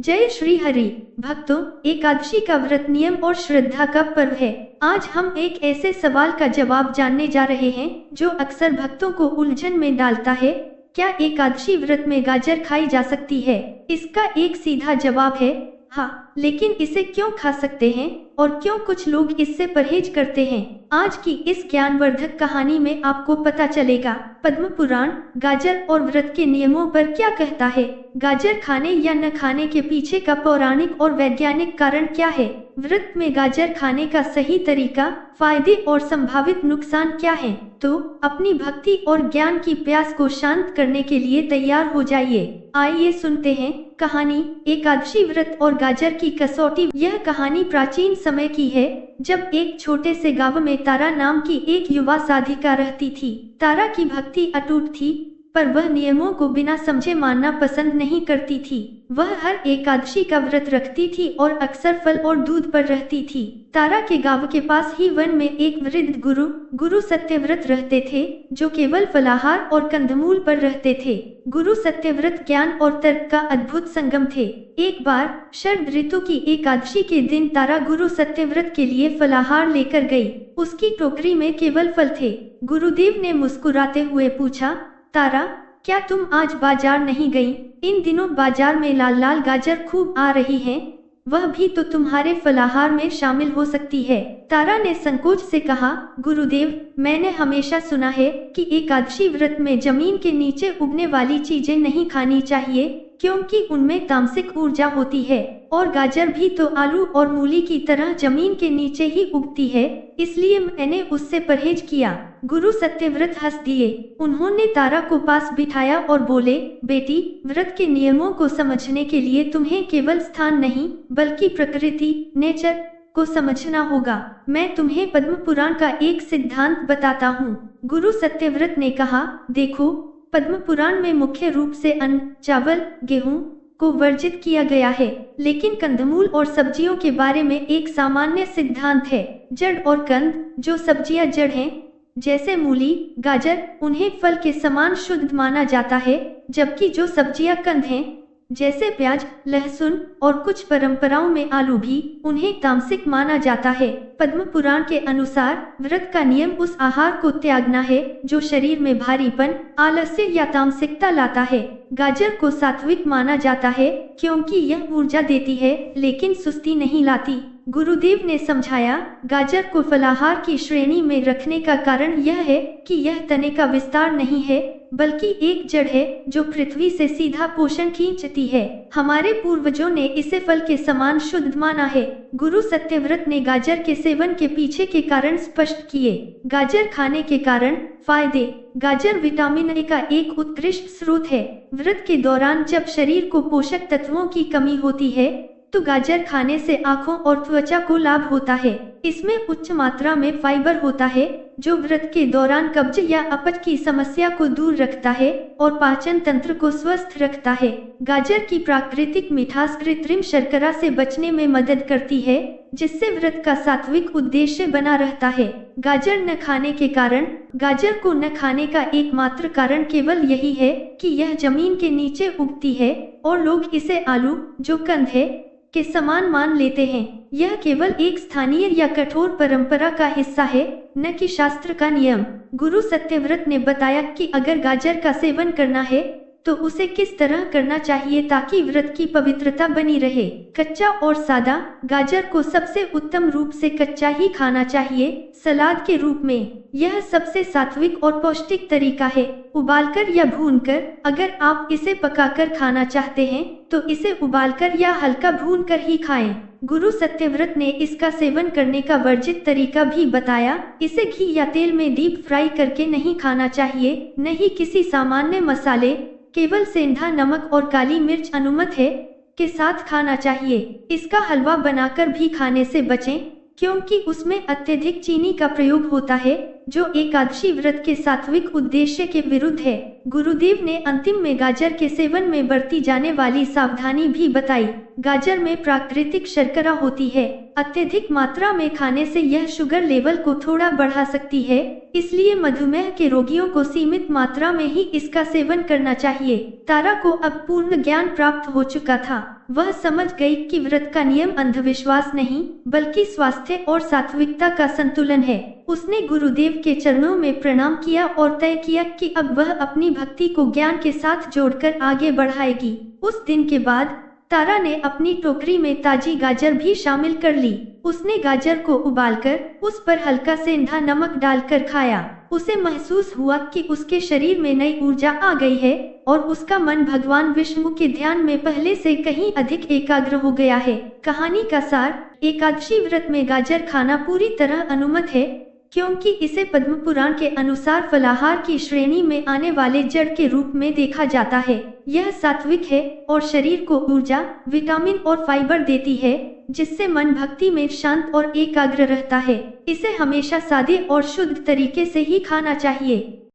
जय श्री हरि। भक्तों, एकादशी का व्रत नियम और श्रद्धा का पर्व है। आज हम एक ऐसे सवाल का जवाब जानने जा रहे हैं जो अक्सर भक्तों को उलझन में डालता है। क्या एकादशी व्रत में गाजर खाई जा सकती है? इसका एक सीधा जवाब है हाँ, लेकिन इसे क्यों खा सकते हैं और क्यों कुछ लोग इससे परहेज करते हैं? आज की इस ज्ञानवर्धक कहानी में आपको पता चलेगा। पद्म पुराण गाजर और व्रत के नियमों पर क्या कहता है। गाजर खाने या न खाने के पीछे का पौराणिक और वैज्ञानिक कारण क्या है। व्रत में गाजर खाने का सही तरीका, फायदे और संभावित नुकसान क्या हैं? तो अपनी भक्ति और ज्ञान की प्यास को शांत करने के लिए तैयार हो जाइए। आइए सुनते हैं कहानी एकादशी व्रत और गाजर की कसौटी। यह कहानी प्राचीन समय की है, जब एक छोटे से गांव में तारा नाम की एक युवा साधिका रहती थी। तारा की भक्ति अटूट थी, पर वह नियमों को बिना समझे मानना पसंद नहीं करती थी। वह हर एकादशी का व्रत रखती थी और अक्सर फल और दूध पर रहती थी। तारा के गांव के पास ही वन में एक वृद्ध गुरु सत्यव्रत रहते थे, जो केवल फलाहार और कंदमूल पर रहते थे। गुरु सत्यव्रत ज्ञान और तर्क का अद्भुत संगम थे। एक बार शरद ऋतु की एकादशी के दिन तारा गुरु सत्यव्रत के लिए फलाहार लेकर गई। उसकी टोकरी में केवल फल थे। गुरुदेव ने मुस्कुराते हुए पूछा, तारा, क्या तुम आज बाजार नहीं गई? इन दिनों बाजार में लाल लाल गाजर खूब आ रही हैं, वह भी तो तुम्हारे फलाहार में शामिल हो सकती है। तारा ने संकोच से कहा, गुरुदेव, मैंने हमेशा सुना है कि एकादशी व्रत में जमीन के नीचे उगने वाली चीजें नहीं खानी चाहिए, क्योंकि उनमें तामसिक ऊर्जा होती है, और गाजर भी तो आलू और मूली की तरह जमीन के नीचे ही उगती है, इसलिए मैंने उससे परहेज किया। गुरु सत्यव्रत हंस दिए। उन्होंने तारा को पास बिठाया और बोले, बेटी, व्रत के नियमों को समझने के लिए तुम्हें केवल स्थान नहीं, बल्कि प्रकृति, नेचर को समझना होगा। मैं तुम्हें पद्म पुराण का एक सिद्धांत बताता हूँ। गुरु सत्यव्रत ने कहा, देखो, पद्म पुराण में मुख्य रूप से अन्न, चावल, गेहूं को वर्जित किया गया है, लेकिन कंदमूल और सब्जियों के बारे में एक सामान्य सिद्धांत है। जड़ और कंद, जो सब्जियां जड़ हैं, जैसे मूली, गाजर, उन्हें फल के समान शुद्ध माना जाता है, जबकि जो सब्जियां कंद हैं, जैसे प्याज, लहसुन और कुछ परंपराओं में आलू भी, उन्हें तामसिक माना जाता है। पद्म पुराण के अनुसार व्रत का नियम उस आहार को त्यागना है जो शरीर में भारीपन, आलस्य या तामसिकता लाता है। गाजर को सात्विक माना जाता है, क्योंकि यह ऊर्जा देती है, लेकिन सुस्ती नहीं लाती। गुरुदेव ने समझाया, गाजर को फलाहार की श्रेणी में रखने का कारण यह है कि यह तने का विस्तार नहीं है, बल्कि एक जड़ है जो पृथ्वी से सीधा पोषण खींचती है। हमारे पूर्वजों ने इसे फल के समान शुद्ध माना है। गुरु सत्यव्रत ने गाजर के सेवन के पीछे के कारण स्पष्ट किए। गाजर खाने के कारण फायदे। गाजर विटामिन ए का एक उत्कृष्ट स्रोत है। व्रत के दौरान जब शरीर को पोषक तत्वों की कमी होती है, तो गाजर खाने से आंखों और त्वचा को लाभ होता है। इसमें उच्च मात्रा में फाइबर होता है, जो व्रत के दौरान कब्ज या अपच की समस्या को दूर रखता है और पाचन तंत्र को स्वस्थ रखता है। गाजर की प्राकृतिक मिठास कृत्रिम शर्करा से बचने में मदद करती है, जिससे व्रत का सात्विक उद्देश्य बना रहता है। गाजर न खाने के कारण। गाजर को न खाने का एकमात्र कारण केवल यही है कि यह जमीन के नीचे उगती है और लोग इसे आलू, जो कंद है, के समान मान लेते हैं। यह केवल एक स्थानीय या कठोर परंपरा का हिस्सा है, न कि शास्त्र का नियम। गुरु सत्यव्रत ने बताया कि अगर गाजर का सेवन करना है, तो उसे किस तरह करना चाहिए ताकि व्रत की पवित्रता बनी रहे। कच्चा और सादा। गाजर को सबसे उत्तम रूप से कच्चा ही खाना चाहिए, सलाद के रूप में। यह सबसे सात्विक और पौष्टिक तरीका है। उबालकर या भूनकर। अगर आप इसे पकाकर खाना चाहते हैं, तो इसे उबालकर या हल्का भूनकर ही खाएं। गुरु सत्यव्रत ने इसका सेवन करने का वर्जित तरीका भी बताया। इसे घी या तेल में डीप फ्राई करके नहीं खाना चाहिए, न ही किसी सामान्य मसाले, केवल सेंधा नमक और काली मिर्च अनुमत है के साथ खाना चाहिए। इसका हलवा बनाकर भी खाने से बचें, क्योंकि उसमें अत्यधिक चीनी का प्रयोग होता है, जो एकादशी व्रत के सात्विक उद्देश्य के विरुद्ध है। गुरुदेव ने अंतिम में गाजर के सेवन में बरती जाने वाली सावधानी भी बताई। गाजर में प्राकृतिक शर्करा होती है, अत्यधिक मात्रा में खाने से यह शुगर लेवल को थोड़ा बढ़ा सकती है, इसलिए मधुमेह के रोगियों को सीमित मात्रा में ही इसका सेवन करना चाहिए। तारा को अब पूर्ण ज्ञान प्राप्त हो चुका था। वह समझ गई कि व्रत का नियम अंधविश्वास नहीं, बल्कि स्वास्थ्य और सात्विकता का संतुलन है। उसने गुरुदेव के चरणों में प्रणाम किया और तय किया कि अब वह अपनी भक्ति को ज्ञान के साथ जोड़कर आगे बढ़ाएगी। उस दिन के बाद तारा ने अपनी टोकरी में ताजी गाजर भी शामिल कर ली। उसने गाजर को उबालकर उस पर हल्का सेंधा नमक डालकर खाया। उसे महसूस हुआ कि उसके शरीर में नई ऊर्जा आ गई है और उसका मन भगवान विष्णु के ध्यान में पहले से कहीं अधिक एकाग्र हो गया है। कहानी का सार: एकादशी व्रत में गाजर खाना पूरी तरह अनुमत है, क्योंकि इसे पद्म पुराण के अनुसार फलाहार की श्रेणी में आने वाले जड़ के रूप में देखा जाता है। यह सात्विक है और शरीर को ऊर्जा, विटामिन और फाइबर देती है, जिससे मन भक्ति में शांत और एकाग्र रहता है। इसे हमेशा सादे और शुद्ध तरीके से ही खाना चाहिए।